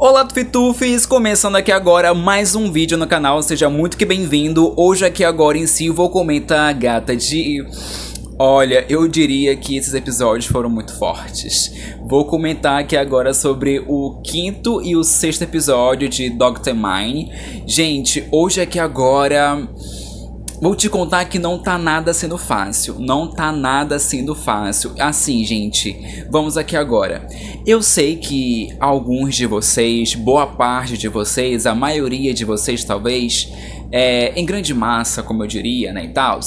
Olá Tufitufes, começando aqui agora mais um vídeo no canal, seja muito que bem-vindo. Hoje aqui agora em si vou comentar a gata de... Olha, eu diria que esses episódios foram muito fortes. Vou comentar aqui agora sobre o quinto e o sexto episódio de Dr. Mine. Gente, hoje aqui agora... vou te contar que não tá nada sendo fácil, não tá nada sendo fácil. Assim, gente, vamos aqui agora. Eu sei que alguns de vocês, boa parte de vocês, a maioria de vocês talvez, em grande massa, como eu diria, né, e tal,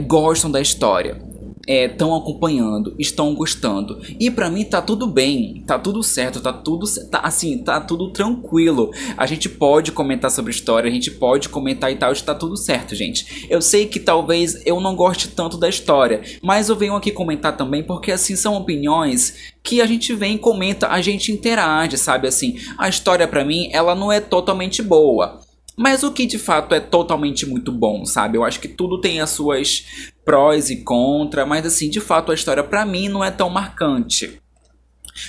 gostam da história. Estão acompanhando, estão gostando. E pra mim tá tudo bem, tá tudo certo, tá tudo tranquilo. A gente pode comentar sobre história, a gente pode comentar e tal, está tudo certo, gente. Eu sei que talvez eu não goste tanto da história, mas eu venho aqui comentar também porque assim são opiniões que a gente vem, comenta, a gente interage, sabe? Assim, a história pra mim, ela não é totalmente boa. Mas o que de fato é totalmente muito bom, sabe? Eu acho que tudo tem as suas prós e contras, mas assim, de fato a história pra mim não é tão marcante.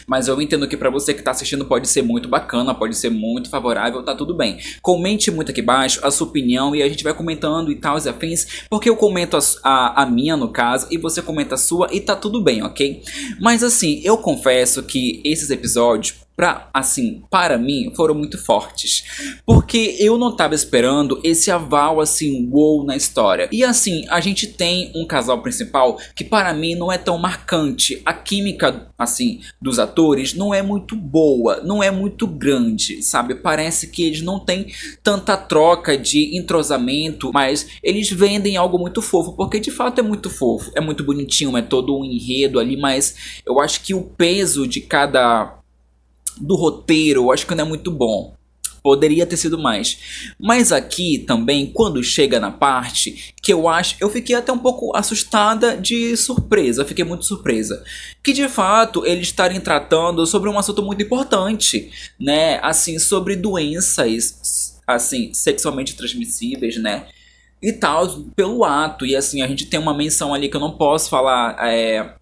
Mas eu entendo que pra você que tá assistindo pode ser muito bacana, pode ser muito favorável, tá tudo bem. Comente muito aqui embaixo a sua opinião e a gente vai comentando e tal, e afins, porque eu comento a minha no caso e você comenta a sua e tá tudo bem, ok? Mas assim, eu confesso que esses episódios... para mim, foram muito fortes. Porque eu não tava esperando esse aval, assim, wow na história. E assim, a gente tem um casal principal que para mim não é tão marcante. A química, assim, dos atores não é muito boa, não é muito grande, sabe? Parece que eles não têm tanta troca de entrosamento, mas eles vendem algo muito fofo, porque de fato é muito fofo, é muito bonitinho, é todo um enredo ali, mas eu acho que o peso de do roteiro, eu acho que não é muito bom. Poderia ter sido mais. Mas aqui também, quando chega na parte que eu fiquei até um pouco assustada de surpresa. Eu fiquei muito surpresa. Que de fato eles estarem tratando sobre um assunto muito importante, né? Assim, sobre doenças, assim, sexualmente transmissíveis, né? E tal, pelo ato. E assim, a gente tem uma menção ali que eu não posso falar,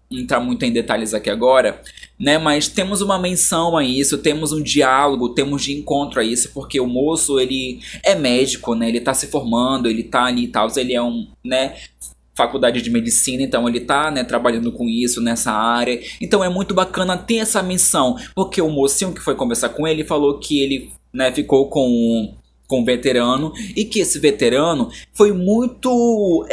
entrar muito em detalhes aqui agora, né? Mas temos uma menção a isso, temos um diálogo, temos de encontro a isso, porque o moço, ele é médico, né? Ele tá se formando, ele tá ali e tal, ele é né? Faculdade de medicina, então ele tá, né, trabalhando com isso nessa área. Então é muito bacana ter essa menção, porque o mocinho que foi conversar com ele falou que ele, né, ficou com um veterano, e que esse veterano foi muito,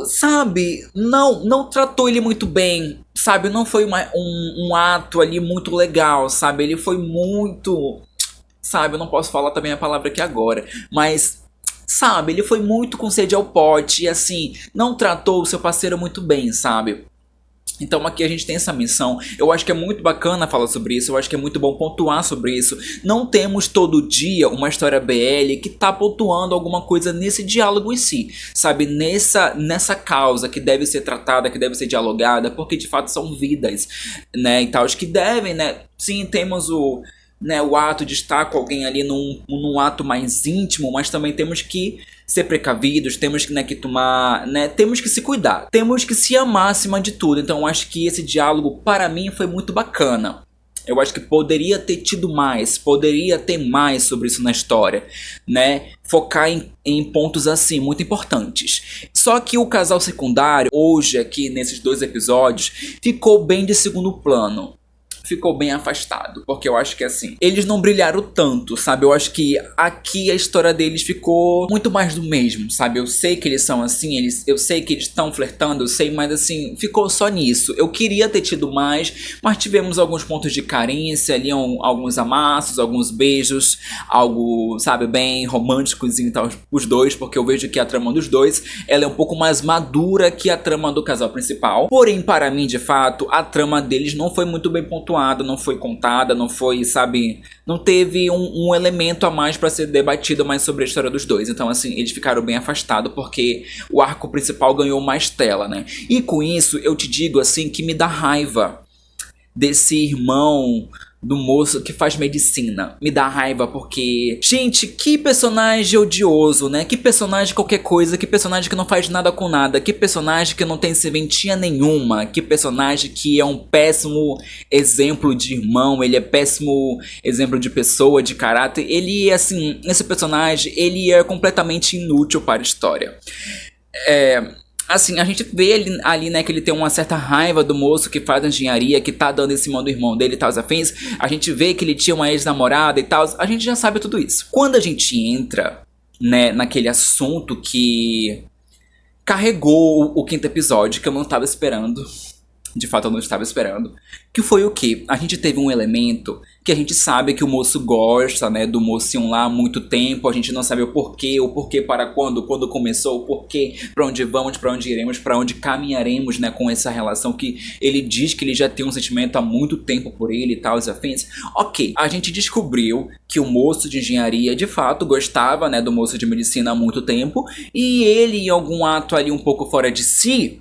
sabe, não tratou ele muito bem, sabe, não foi um ato ali muito legal, sabe, ele foi muito, sabe, eu não posso falar também a palavra aqui agora, mas... sabe, ele foi muito com sede ao pote e assim, não tratou o seu parceiro muito bem, sabe? Então aqui a gente tem essa missão, eu acho que é muito bacana falar sobre isso, eu acho que é muito bom pontuar sobre isso. Não temos todo dia uma história BL que tá pontuando alguma coisa nesse diálogo em si, sabe? Nessa causa que deve ser tratada, que deve ser dialogada, porque de fato são vidas, né? E tal, que devem, né? Sim, temos o ato de estar com alguém ali num ato mais íntimo, mas também temos que ser precavidos, temos que, que tomar, temos que se cuidar, temos que se amar acima de tudo. Então eu acho que esse diálogo para mim foi muito bacana. Eu acho que poderia ter tido mais, poderia ter mais sobre isso na história, né? Focar em pontos assim, muito importantes. Só que o casal secundário, hoje aqui nesses 2 episódios, ficou bem de segundo plano. Ficou bem afastado, porque eu acho que assim, eles não brilharam tanto, sabe? Eu acho que aqui a história deles ficou muito mais do mesmo, sabe? Eu sei que eles são assim, eu sei que eles estão flertando, eu sei, mas assim, ficou só nisso. Eu queria ter tido mais, mas tivemos alguns pontos de carência ali, alguns amassos, alguns beijos, algo, sabe, bem românticos e tal, os dois, porque eu vejo que a trama dos dois, ela é um pouco mais madura que a trama do casal principal. Porém, para mim, de fato, a trama deles não foi muito bem pontuada, não foi contada, não foi, sabe, não teve um elemento a mais para ser debatido mais sobre a história dos dois. Então assim, eles ficaram bem afastados porque o arco principal ganhou mais tela, né? E com isso eu te digo assim que me dá raiva. desse irmão do moço que faz medicina. Me dá raiva porque, gente, que personagem odioso, né? Que personagem qualquer coisa, que personagem que não faz nada com nada, que personagem que não tem serventia nenhuma, que personagem que é um péssimo exemplo de irmão, ele é péssimo exemplo de pessoa, de caráter. Ele, assim, esse personagem, ele é completamente inútil para a história. Assim, a gente vê ali, né, que ele tem uma certa raiva do moço que faz engenharia, que tá dando em cima do irmão dele e tal, afins. A gente vê que ele tinha uma ex-namorada e tal. A gente já sabe tudo isso. Quando a gente entra, né, naquele assunto que carregou o quinto episódio, que eu não tava esperando. De fato, eu não estava esperando. Que foi o quê? A gente teve um elemento que a gente sabe que o moço gosta, né? Do mocinho lá há muito tempo. A gente não sabe o porquê para quando começou, o porquê, para onde vamos, para onde iremos, para onde caminharemos, né? Com essa relação que ele diz que ele já tem um sentimento há muito tempo por ele e tal, os afins. Ok, a gente descobriu que o moço de engenharia, de fato, gostava, né? Do moço de medicina há muito tempo. E ele, em algum ato ali um pouco fora de si,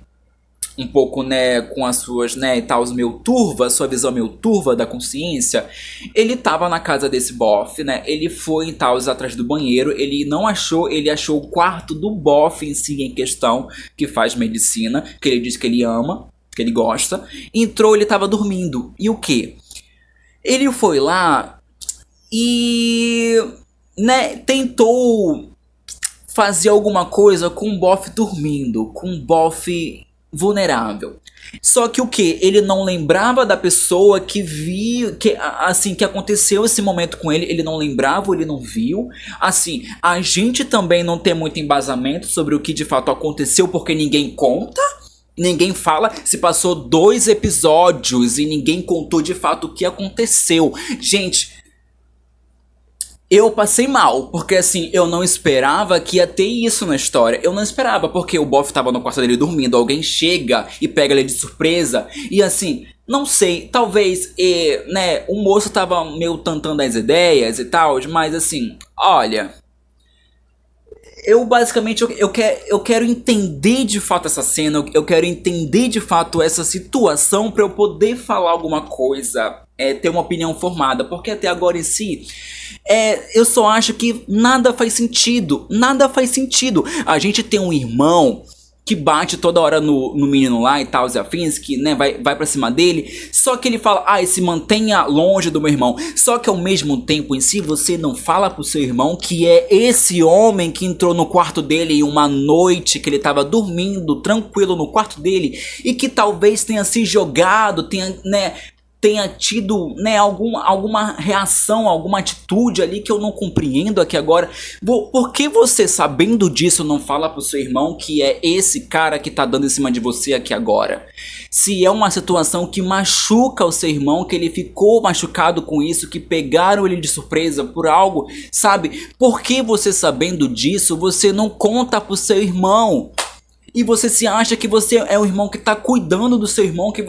um pouco, né, com as suas, né, e tal, meio turva, sua visão meio turva da consciência, ele tava na casa desse bofe, né, ele foi em tal, atrás do banheiro, ele não achou, ele achou o quarto do bofe em si em questão, que faz medicina, que ele diz que ele ama, que ele gosta, entrou, ele tava dormindo, e o que? Ele foi lá e, né, tentou fazer alguma coisa com o bofe dormindo, com o bofe vulnerável. Só que o que? Ele não lembrava da pessoa que viu, que assim, que aconteceu esse momento com ele, ele não lembrava, ele não viu. Assim, a gente também não tem muito embasamento sobre o que de fato aconteceu, porque ninguém conta. Ninguém fala, se passou 2 episódios e ninguém contou de fato o que aconteceu. Gente, eu passei mal, porque assim, eu não esperava que ia ter isso na história. Eu não esperava, porque o bofe tava no quarto dele dormindo, alguém chega e pega ele de surpresa. E assim, não sei, talvez, né, o moço tava meio tantando as ideias e tal, mas assim, olha, eu basicamente, eu quero entender de fato essa cena, eu quero entender de fato essa situação pra eu poder falar alguma coisa, ter uma opinião formada, porque até agora em si, eu só acho que nada faz sentido, nada faz sentido. A gente tem um irmão que bate toda hora no menino lá e tal, os afins, que, né, vai pra cima dele, só que ele fala, se mantenha longe do meu irmão. Só que ao mesmo tempo em si, você não fala pro seu irmão que é esse homem que entrou no quarto dele em uma noite que ele tava dormindo tranquilo no quarto dele e que talvez tenha se jogado, tenha tido, né, alguma reação, alguma atitude ali que eu não compreendo aqui agora. Por que você, sabendo disso, não fala pro seu irmão que é esse cara que tá dando em cima de você aqui agora? Se é uma situação que machuca o seu irmão, que ele ficou machucado com isso, que pegaram ele de surpresa por algo, sabe? Por que você, sabendo disso, você não conta pro seu irmão? E você se acha que você é o irmão que tá cuidando do seu irmão, que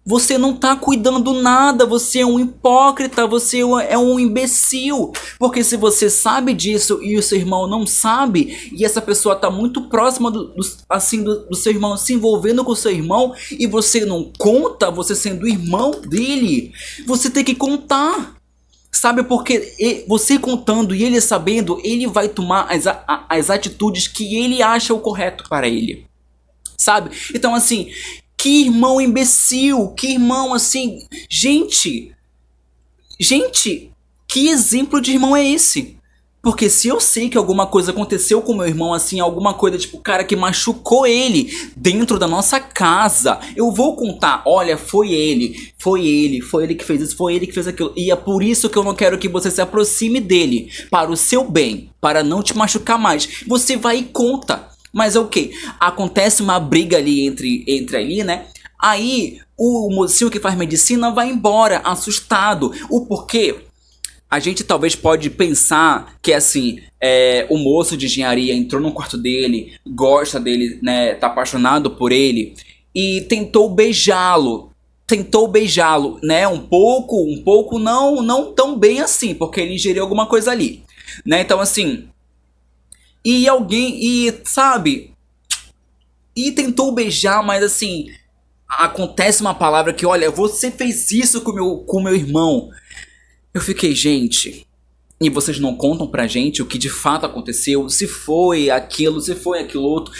você não tá cuidando nada, você é um hipócrita, você é um imbecil. Porque se você sabe disso e o seu irmão não sabe, e essa pessoa tá muito próxima do seu irmão, se envolvendo com o seu irmão, e você não conta, você sendo irmão dele, você tem que contar. Sabe, porque você contando e ele sabendo, ele vai tomar as atitudes que ele acha o correto para ele. Sabe? Então assim, que irmão imbecil, que irmão assim... Gente, que exemplo de irmão é esse? Porque se eu sei que alguma coisa aconteceu com meu irmão, assim, alguma coisa tipo, cara, que machucou ele dentro da nossa casa, eu vou contar, olha, foi ele que fez isso, foi ele que fez aquilo. E é por isso que eu não quero que você se aproxime dele, para o seu bem, para não te machucar mais. Você vai e conta. Mas é o que? Acontece uma briga ali entre ali, né? Aí o mocinho que faz medicina vai embora, assustado. O porquê? A gente talvez pode pensar que assim, o moço de engenharia entrou no quarto dele, gosta dele, né, tá apaixonado por ele e tentou beijá-lo, né, um pouco não tão bem assim, porque ele ingeriu alguma coisa ali, né? Então assim, sabe, e tentou beijar, mas assim, acontece uma palavra que, olha, você fez isso com meu irmão. Eu fiquei, gente, e vocês não contam pra gente o que de fato aconteceu, se foi aquilo outro.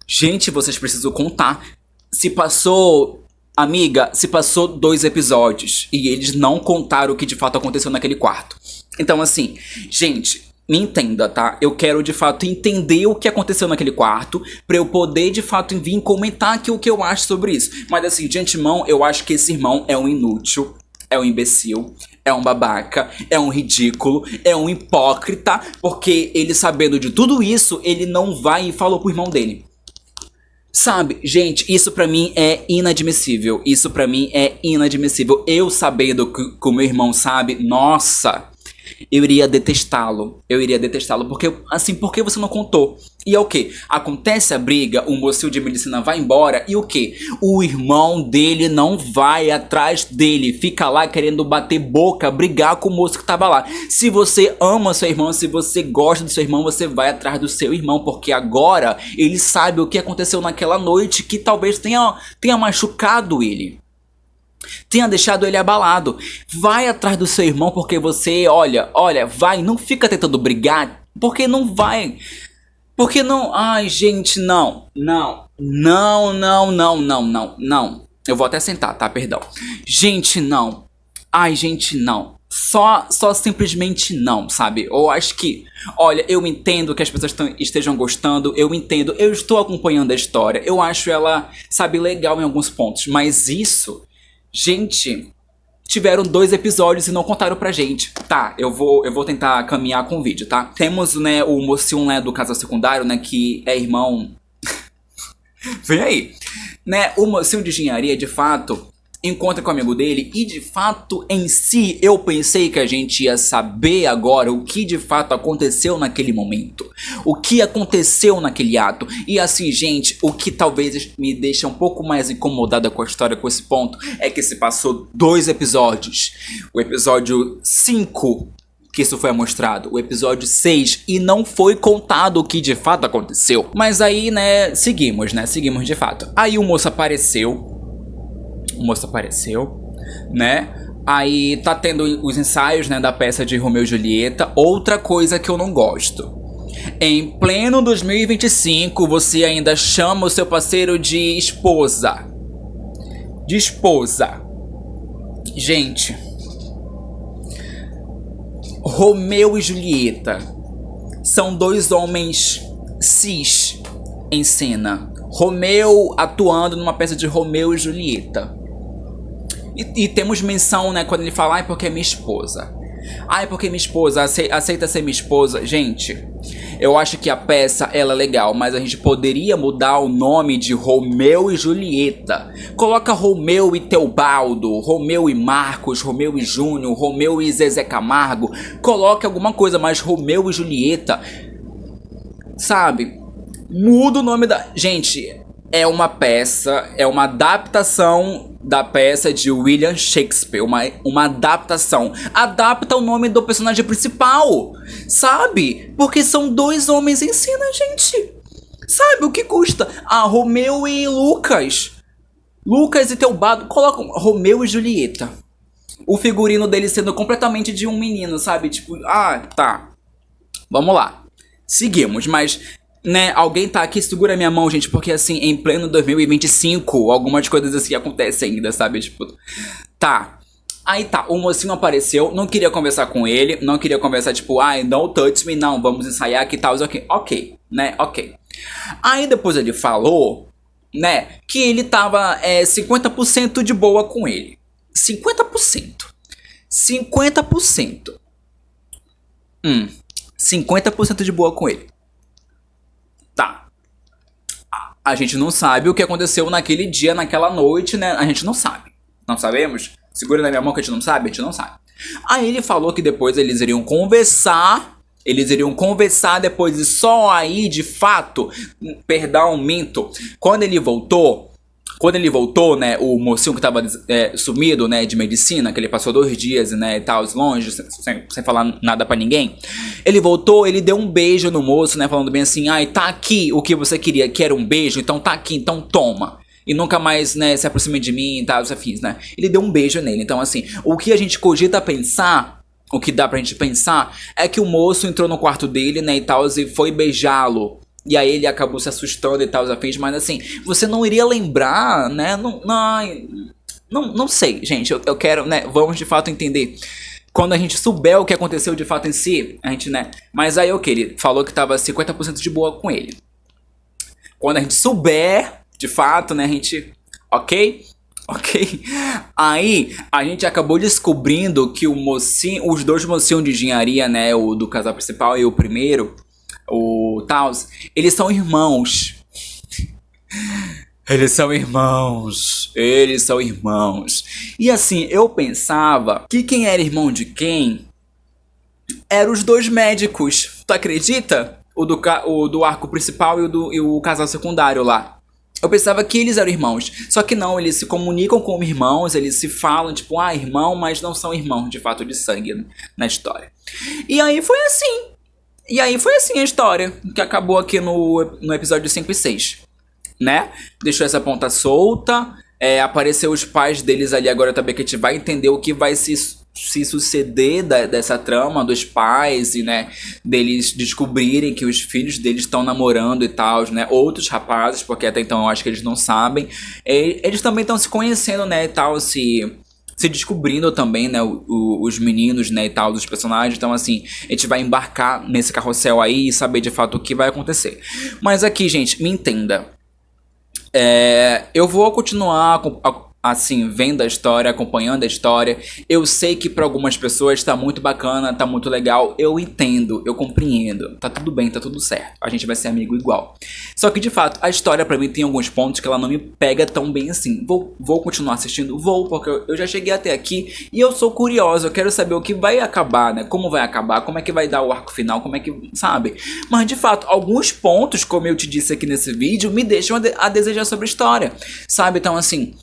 Gente, vocês precisam contar. Se passou, amiga, se passou 2 episódios e eles não contaram o que de fato aconteceu naquele quarto. Então, assim, gente, me entenda, tá? Eu quero de fato entender o que aconteceu naquele quarto pra eu poder de fato vir comentar aqui o que eu acho sobre isso. Mas assim, de antemão, eu acho que esse irmão é um inútil, é um imbecil, é um babaca, é um ridículo, é um hipócrita, porque ele, sabendo de tudo isso, ele não vai e falou pro irmão dele. Sabe, gente, isso pra mim é inadmissível. Isso pra mim é inadmissível. Eu sabendo que o meu irmão sabe, nossa, eu iria detestá-lo. Eu iria detestá-lo. Porque, assim, por que você não contou? E é o quê? Acontece a briga, o mocinho de medicina vai embora e o quê? O irmão dele não vai atrás dele. Fica lá querendo bater boca, brigar com o moço que tava lá. Se você ama seu irmão, se você gosta do seu irmão, você vai atrás do seu irmão. Porque agora ele sabe o que aconteceu naquela noite que talvez tenha machucado ele. Tenha deixado ele abalado. Vai atrás do seu irmão porque você, olha, vai, não fica tentando brigar, porque não vai. Porque não, ai gente, não. Eu vou até sentar, tá, perdão. Gente, não. Ai gente, não. Só simplesmente não, sabe? Eu acho que, olha, eu entendo que as pessoas estejam gostando, eu entendo, eu estou acompanhando a história, eu acho ela, sabe, legal em alguns pontos, mas isso... Gente, tiveram 2 episódios e não contaram pra gente. Tá, eu vou tentar caminhar com o vídeo, tá? Temos, né, o mocinho, né, do casal secundário, né, que é irmão... Vem aí. Né, o mocinho de engenharia, de fato, encontra com o amigo dele e, de fato, em si, eu pensei que a gente ia saber agora o que, de fato, aconteceu naquele momento. O que aconteceu naquele ato. E, assim, gente, o que talvez me deixa um pouco mais incomodada com a história, com esse ponto, é que se passou 2 episódios. O episódio 5... que isso foi mostrado, o episódio 6, e não foi contado o que de fato aconteceu. Mas aí, né, seguimos de fato. Aí o moço apareceu, né, aí tá tendo os ensaios, né, da peça de Romeu e Julieta. Outra coisa que eu não gosto. Em pleno 2025, você ainda chama o seu parceiro de esposa. Gente... Romeu e Julieta são 2 homens cis em cena. Romeu atuando numa peça de Romeu e Julieta. E temos menção, né, quando ele fala, ai, porque é minha esposa. Ai, porque minha esposa, aceita ser minha esposa. Gente, eu acho que a peça, ela é legal, mas a gente poderia mudar o nome de Romeu e Julieta. Coloca Romeu e Teobaldo, Romeu e Marcos, Romeu e Júnior, Romeu e Zezé Camargo. Coloque alguma coisa mais Romeu e Julieta. Sabe? Muda o nome da... Gente, é uma peça, é uma adaptação da peça de William Shakespeare, uma adaptação. Adapta o nome do personagem principal, sabe? Porque são 2 homens em cena, gente. Sabe, o que custa? Ah, Romeu e Lucas e Teobaldo, colocam Romeu e Julieta. O figurino dele sendo completamente de um menino, sabe? Tipo, ah, tá. Vamos lá. Seguimos, mas... né, alguém tá aqui, segura minha mão, gente, porque assim, em pleno 2025, algumas coisas assim acontecem ainda, sabe, tipo, tá, aí tá, o mocinho apareceu, não queria conversar com ele, não queria conversar, tipo, ai, don't touch me, não, vamos ensaiar que tal, ok, né, ok, aí depois ele falou, né, que ele tava 50% de boa com ele, 50% de boa com ele. Tá. A gente não sabe o que aconteceu naquele dia, naquela noite, né? A gente não sabe. Não sabemos? Segura na minha mão que a gente não sabe? A gente não sabe. Aí ele falou que depois eles iriam conversar. Depois e só aí, de fato... Perdão, minto. Quando ele voltou, né, o mocinho que tava sumido, né, de medicina, que ele passou 2 dias, né, e tal, longe, sem falar nada pra ninguém. Ele voltou, ele deu um beijo no moço, né, falando bem assim, ai, tá aqui o que você queria, que era um beijo, então tá aqui, então toma. e nunca mais, né, se aproxime de mim e tal, os afins, né? Ele deu um beijo nele. Então, assim, o que a gente cogita pensar, o que dá pra gente pensar, é que o moço entrou no quarto dele, né, e tal, e foi beijá-lo. E aí ele acabou se assustando e tal, os afins, mas assim, você não iria lembrar, né? Não sei, gente, eu quero, né, vamos de fato entender. Quando a gente souber o que aconteceu de fato em si, a gente, né? Mas aí, ok, ele falou que tava 50% de boa com ele. Quando a gente souber, de fato, né, a gente... Ok? Ok? Aí, a gente acabou descobrindo que o mocinho, os dois mocinhos de engenharia, né, o do casal principal e o primeiro, o Taos, eles são irmãos. Eles são irmãos. Eles são irmãos. E assim, eu pensava que quem era irmão de quem eram os dois médicos. Tu acredita? O do arco principal e o casal secundário lá. Eu pensava que eles eram irmãos. Só que não, eles se comunicam como irmãos, eles se falam, tipo, ah, irmão, mas não são irmãos de fato de sangue, né, na história. E aí foi assim. E aí foi assim a história, que acabou aqui no episódio 5 e 6. Né? Deixou essa ponta solta. Apareceu os pais deles ali agora também, que a gente vai entender o que vai se suceder dessa trama dos pais e, né, deles descobrirem que os filhos deles estão namorando e tal, né, outros rapazes, porque até então eu acho que eles não sabem. Eles também estão se conhecendo, né, e tal, se descobrindo também, né, os meninos, né, e tal, dos personagens. Então, assim, a gente vai embarcar nesse carrossel aí e saber de fato o que vai acontecer. Mas aqui, gente, me entenda. Eu vou continuar assim, vendo a história, acompanhando a história. Eu sei que para algumas pessoas tá muito bacana, tá muito legal. Eu entendo, eu compreendo. Tá tudo bem, tá tudo certo. A gente vai ser amigo igual. Só que de fato, a história pra mim tem alguns pontos que ela não me pega tão bem assim. Vou continuar assistindo? Vou, porque eu já cheguei até aqui e eu sou curioso. Eu quero saber o que vai acabar, né? Como vai acabar, como é que vai dar o arco final, como é que, sabe? Mas de fato, alguns pontos, como eu te disse aqui nesse vídeo, me deixam a desejar sobre a história, sabe? Então, assim,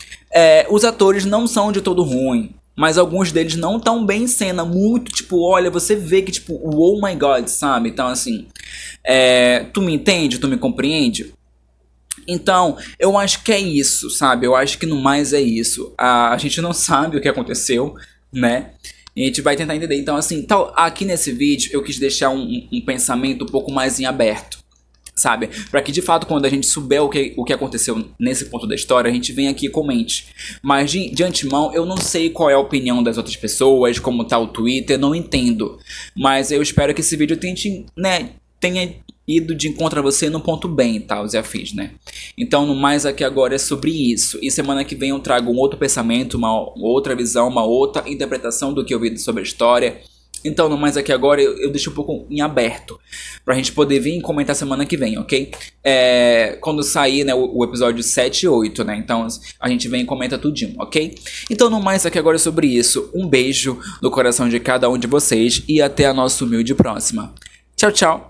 os atores não são de todo ruim, mas alguns deles não tão bem em cena, muito, tipo, olha, você vê que, tipo, oh my god, sabe? Então, assim, tu me entende, tu me compreende? Então, eu acho que é isso, sabe? Eu acho que no mais é isso. A gente não sabe o que aconteceu, né? E a gente vai tentar entender. Então, assim, aqui nesse vídeo eu quis deixar um pensamento um pouco mais em aberto, sabe? Pra que de fato, quando a gente souber o que aconteceu nesse ponto da história, a gente vem aqui e comente. Mas de antemão, eu não sei qual é a opinião das outras pessoas, como tá o Twitter, não entendo. Mas eu espero que esse vídeo tenha ido de encontro a você no ponto bem, tá? Os afins, né? Então, no mais aqui agora é sobre isso. E semana que vem eu trago um outro pensamento, uma outra visão, uma outra interpretação do que eu vi sobre a história. Então, no mais aqui agora, eu deixo um pouco em aberto pra gente poder vir e comentar semana que vem, ok? Quando sair, né, o episódio 7 e 8, né? Então, a gente vem e comenta tudinho, ok? Então, no mais aqui agora é sobre isso. Um beijo no coração de cada um de vocês e até a nossa humilde próxima. Tchau, tchau!